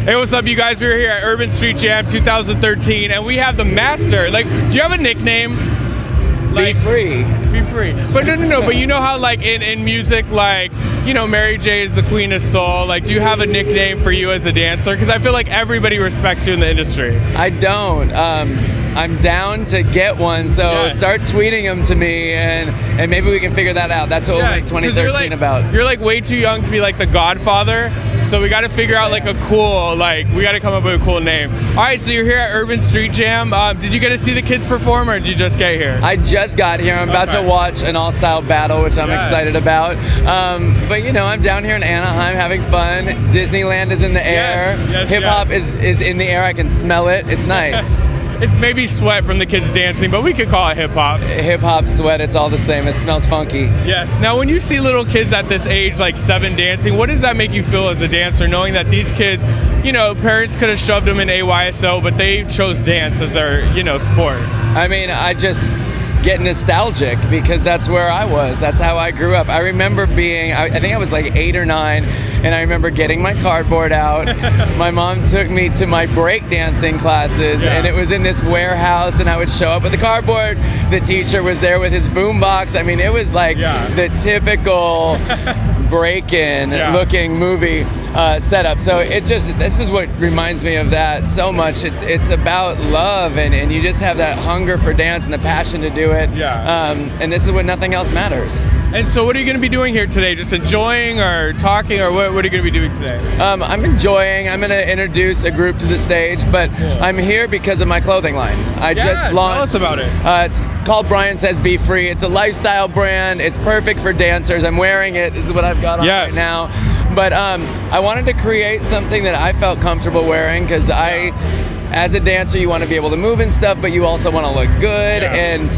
Hey, what's up, you guys? We're here at Urban Street Jam 2013, and we have the master. Like, do you have a nickname? Like, Be free. But no. But you know how, like, in music, like, you know, Mary J is the queen of soul. Like, do you have a nickname for you as a dancer? Because I feel like everybody respects you in the industry. I don't. I'm down to get one, so start tweeting them to me, and maybe we can figure that out. That's what we'll make 2013 about. You're like way too young to be like the Godfather, so we got to figure out like a cool, like, we got to come up with a cool name. All right, so you're here at Urban Street Jam. Did you get to see the kids perform, or did you just get here? I just got here. I'm about to watch an all-style battle, which I'm excited about. But you know, I'm down here in Anaheim having fun. Disneyland is in the air. Hip hop is in the air. I can smell it. It's nice. It's maybe sweat from the kids dancing, but we could call it hip hop. Hip hop, sweat, it's all the same. It smells funky. Yes. Now, when you see little kids at this age, like 7, dancing, what does that make you feel as a dancer, knowing that these kids, you know, parents could have shoved them in AYSO, but they chose dance as their, you know, sport? I mean, I just get nostalgic because that's where I was. That's how I grew up. I remember being, I think I was like 8 or 9, and I remember getting my cardboard out. My mom took me to my breakdancing classes, and it was in this warehouse, and I would show up with the cardboard. The teacher was there with his boombox. I mean, it was like the typical break-in looking movie setup. So this is what reminds me of that so much. It's about love, and you just have that hunger for dance and the passion to do it. And this is when nothing else matters. And so what are you going to be doing here today? Just enjoying or talking, or what are you going to be doing today? I'm enjoying. I'm going to introduce a group to the stage, but I'm here because of my clothing line. I just launched. Tell us about it. It's called Brian Says Be Free. It's a lifestyle brand. It's perfect for dancers. I'm wearing it. This is what I've got on right now. But I wanted to create something that I felt comfortable wearing, because as a dancer, you want to be able to move and stuff, but you also want to look good. And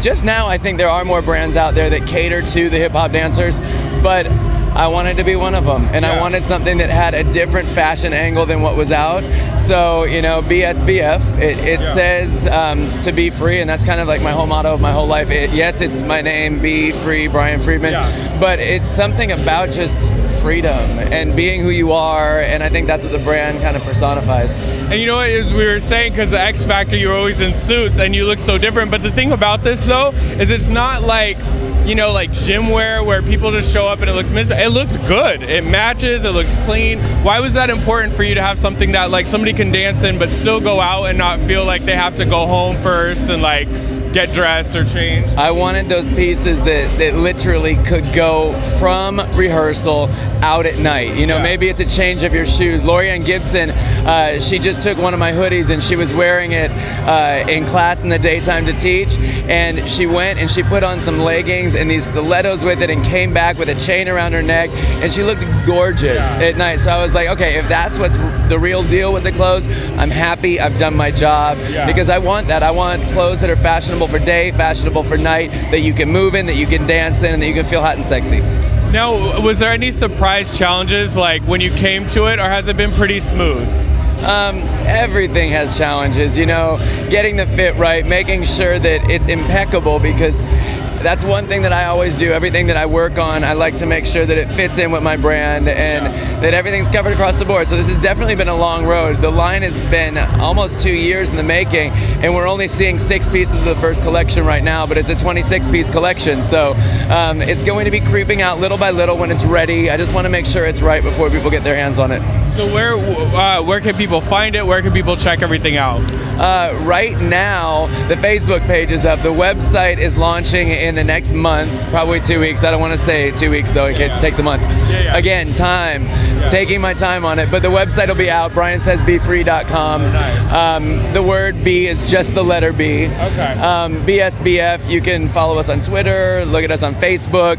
just now, I think there are more brands out there that cater to the hip hop dancers, but I wanted to be one of them, and I wanted something that had a different fashion angle than what was out. So, you know, BSBF, it says to be free, and that's kind of like my whole motto of my whole life. Yes, it's my name, Be Free, Brian Friedman, but it's something about just freedom and being who you are, and I think that's what the brand kind of personifies. And you know what, as we were saying, because the X Factor, you're always in suits, and you look so different, but the thing about this, though, is it's not like, you know, like gym wear where people just show up and it looks miserable. It looks good. It matches. It looks clean. Why was that important for you to have something that like somebody can dance in but still go out and not feel like they have to go home first and like get dressed or change? I wanted those pieces that literally could go from rehearsal out at night. You know, maybe it's a change of your shoes. Lorianne Gibson, she just took one of my hoodies and she was wearing it in class in the daytime to teach, and she went and she put on some leggings and these stilettos with it and came back with a chain around her neck, and she looked gorgeous at night. So I was like, okay, if that's what's the real deal with the clothes, I'm happy. I've done my job, because I want that. I want clothes that are fashionable for day, fashionable for night, that you can move in, that you can dance in, and that you can feel hot and sexy. Now, was there any surprise challenges like when you came to it, or has it been pretty smooth? Everything has challenges, you know, getting the fit right, making sure that it's impeccable, because that's one thing that I always do. Everything that I work on, I like to make sure that it fits in with my brand and that everything's covered across the board. So this has definitely been a long road. The line has been almost 2 years in the making, and we're only seeing 6 pieces of the first collection right now, but it's a 26-piece collection. So it's going to be creeping out little by little when it's ready. I just want to make sure it's right before people get their hands on it. So where can people find it? Where can people check everything out? Right now, the Facebook page is up. The website is launching in the next month, probably 2 weeks. I don't want to say 2 weeks, though, in case it takes a month. Again, time. Taking my time on it. But the website will be out, briansaysbefree.com. The word B is just the letter B. BSBF, you can follow us on Twitter, look at us on Facebook.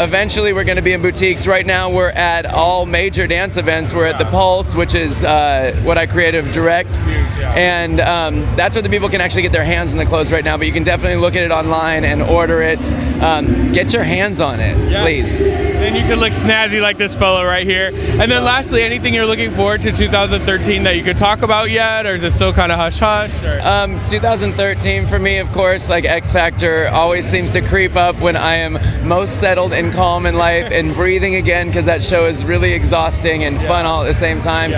Eventually, we're going to be in boutiques. Right now, we're at all major dance events. We're at the Pulse, which is what I creative direct. And that's where the people can actually get their hands on the clothes right now. But you can definitely look at it online and order it. Get your hands on it, please. And you can look snazzy like this fellow right here. And then lastly, anything you're looking forward to 2013 that you could talk about yet, or is it still kind of hush-hush? 2013 for me, of course, like X Factor always seems to creep up when I am most settled and calm in life and breathing again, because that show is really exhausting and fun all at the same time.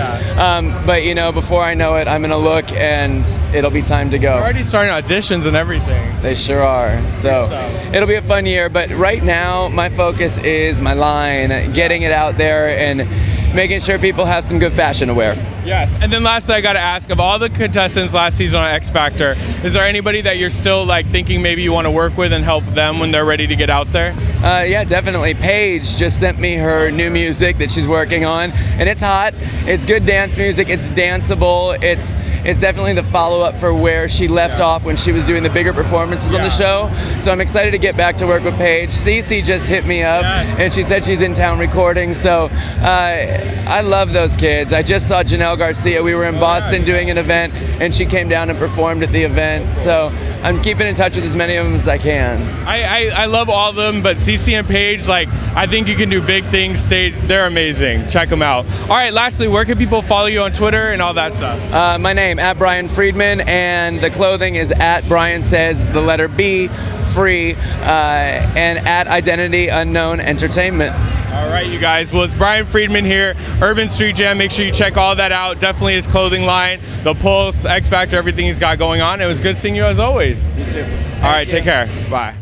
But you know, before I know it, I'm gonna look and it'll be time to go. They're already starting auditions and everything. They sure are. So it'll be a fun year, but right now my focus is my line, getting it out there and making sure people have some good fashion to wear. Yes, and then lastly, I got to ask, of all the contestants last season on X Factor, is there anybody that you're still like thinking maybe you want to work with and help them when they're ready to get out there? Yeah, definitely. Paige just sent me her new music that she's working on, and it's hot. It's good dance music. It's danceable. It's definitely the follow-up for where she left off when she was doing the bigger performances on the show. So I'm excited to get back to work with Paige. Cece just hit me up, and she said she's in town recording. So I love those kids. I just saw Janelle Garcia. We were in Boston doing an event, and she came down and performed at the event. So I'm keeping in touch with as many of them as I can. I love all of them, but Cece and Paige, like, I think you can do big things. They're amazing. Check them out. All right, lastly, where can people follow you on Twitter and all that stuff? My name, at Brian Friedman, and the clothing is at Brian Says the letter B, free, and at Identity Unknown Entertainment. All right, you guys. Well, it's Brian Friedman here, Urban Street Jam. Make sure you check all that out. Definitely his clothing line, the Pulse, X Factor, everything he's got going on. It was good seeing you as always. You too. All right, take care. Bye.